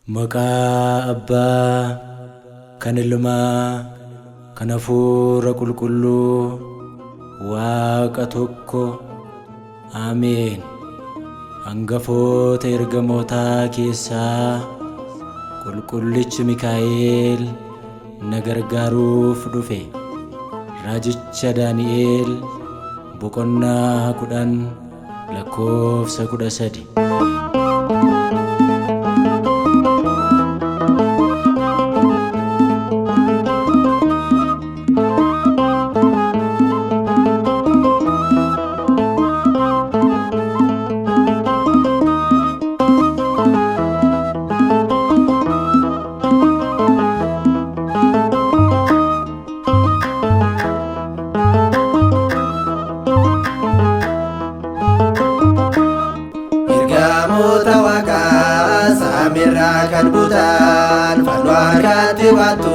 Maqaa Abbaa, kan Ilmaa, kan Hafuura Qulqulluu, Waaqa tokko. Ameen. Hangafoota ergamootaa keessaa Qulqullichi Mikaa'el na gargaaruuf dhufe. Raajicha Daani'el boqonnaa 10 lakkoofsa 13. Kan butaan fannoo harkatti baattu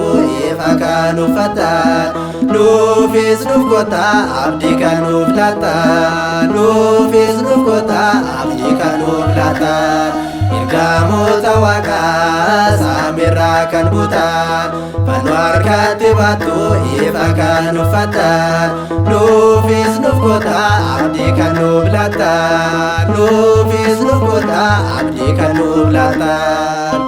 ifa kan uffatan nuufis nuuf goota abdii kan nuuf laatan nuufis nuuf goota abdii kan nuuf laatan ergamoota Waaqaa samiirraa kan butaan fannoo harkatti baattu ifa kan uffatan nuufis nuuf goota abdii kan nuuf laatan nuufis nuuf goota abdii kan nuuf laatan.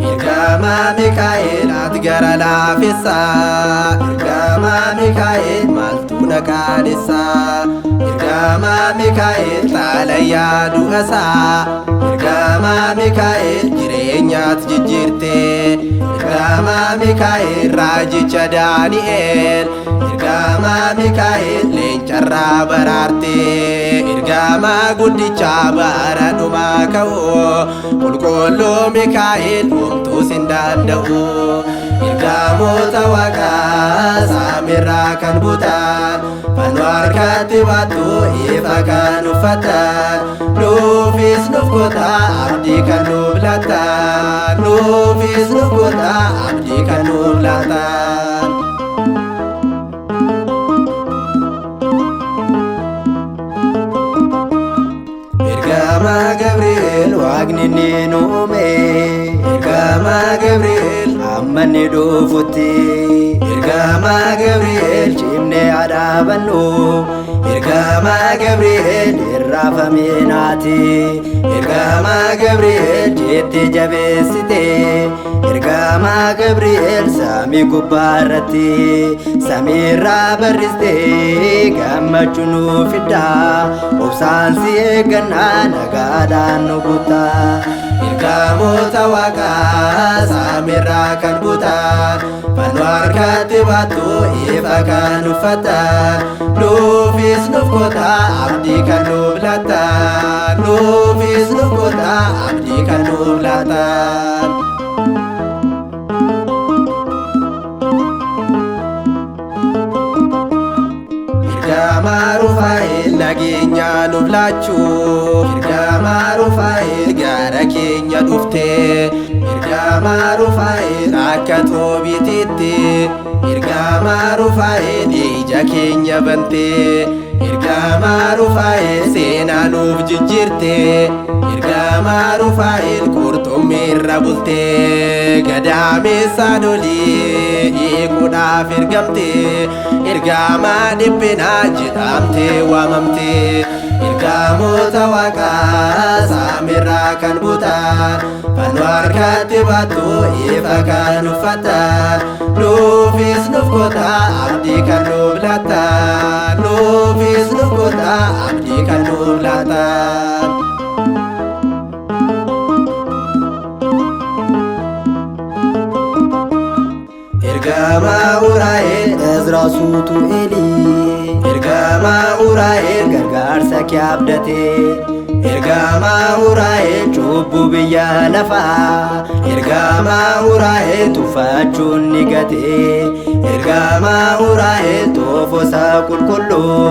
Ergama Mikaa'el ati gara laafessaa ergama Mikaa'el maaltu na qaadessaa ergama Mikaa'el xaalayyaa du'asaa ergama Mikaa'el jireenyaat jijjiirte ergama Mikaa'el raajicha Daani'el ergama Mikaa'el leencarraa baraarte ergama guddicha bara dhumaa ka'u qulqulluu Mikaa'el homtuu sin danda'u ergamoota Waaqaa samiirraa kan butaan fannoo harkatti baattu ifa kan uffatan nuufis nuuf goota abdii kan nuuf laatan nuufis nuuf goota abdii kan nuuf laatan. Ergama Gabri'eel Waaqni ni uume ergama Gabri'eel amma ni dhufutti ergama Gabri'eel cimnee adaabannu ergama Gabri'eel irraafamee naati ergama Gabri'eel jettee jabeessite ergama Gabri'eel samii gubbaarratti samiirraa barristee gammachuu nuuf fidda obsaan si eeggannaa nagaadhaan nu guuta. Ergamoota Waaqaa samiirraa kan butaan fannoo harkatti baattu ifa kan uffatan nuufis nuuf goota abdii kan nuuf laatan nuufis nuuf goota abdii kan nuuf laatan. Ergama Rufaa'el nageenya nuuf laachuu ergama Rufaa'el gara keenya dhufte ergama Rufaa'el akka Toobiititti ergama Rufaa'el ija keenya bante ergama Rufaa'el seenaa nuuf jijjiirte ergama Rufaa'el qurxummii irra bulte gadaameessa dolii hiikuudhaaf ergamte ergama dhiphinaa jedhamte waamamte ergamoota Waaqaa samiirraa kan butaan fannoo harkatti baattu ifa kan uffatan nuufis nuuf goota abdii kan nuuf laatan nuufis nuuf goota abdii kan nuuf laatan. Ergama Uraa'el Ezraa Sutu'eeli ergama Uraa'el gargaarsa kee abdate ergama Uraa'el cubbuu biyya lafaa ergama Uraa'el tuffachuun ni gate ergama Uraa'el toofosa qulqulluu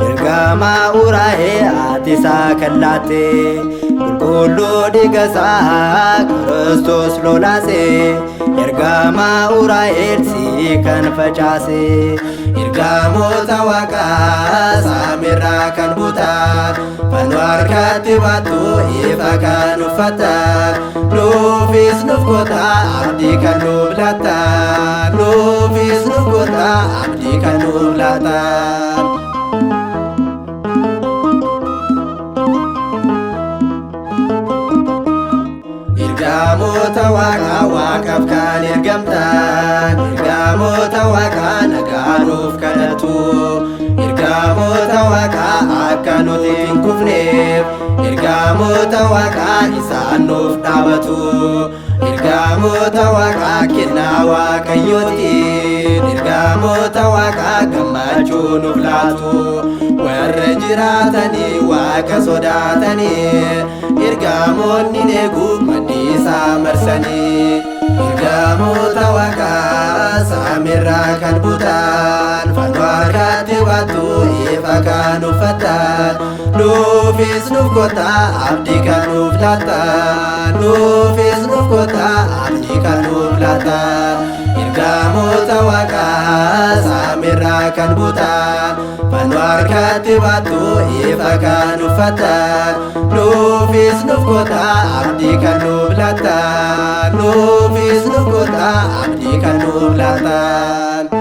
ergama Uraa'el ati isaa kan laatte qulqulluu dhiigasaa Kiristoos lolaase ergama Uraa'el si kan facaase ergamoota Waaqaa samiirraa kan harkatti baattu ifa kan uffattan nuufis nuuf goota abdii kan nuuf laattan nuufis nuuf goota abdii kan nuuf laattan. Ergamoota Waaqaa Waaqaaf kan ergamtan ergamoota Waaqaa nagaa nuuf kadhatu ergamoota Waaqaa akka nuti hin kufneef ergamoota Waaqaa isaan nuuf dhaabatu ergamoota Waaqaa kennaa Waaqayyootiin ergamoota Waaqaa gammachuu nuuf laatu warra jiraatanii Waaqa sodaatanii ergamoonni eegu manniisaa marsanii ergamoota Waaqaa saamirraa kan buutan fannoo harkatti baattu ifa kan uffattan nuufis nuuf goota abdii kan nuuf laattan nuufis nuuf goota abdii kan nuuf laattan ergamoota Waaqaa saamirraa kan buutan fannoo harkatti baattu ifa kan uffattan nuufis nuuf goota abdii kan nuuf laattan nuufis nuuf goota abdii kan nuuf laattan.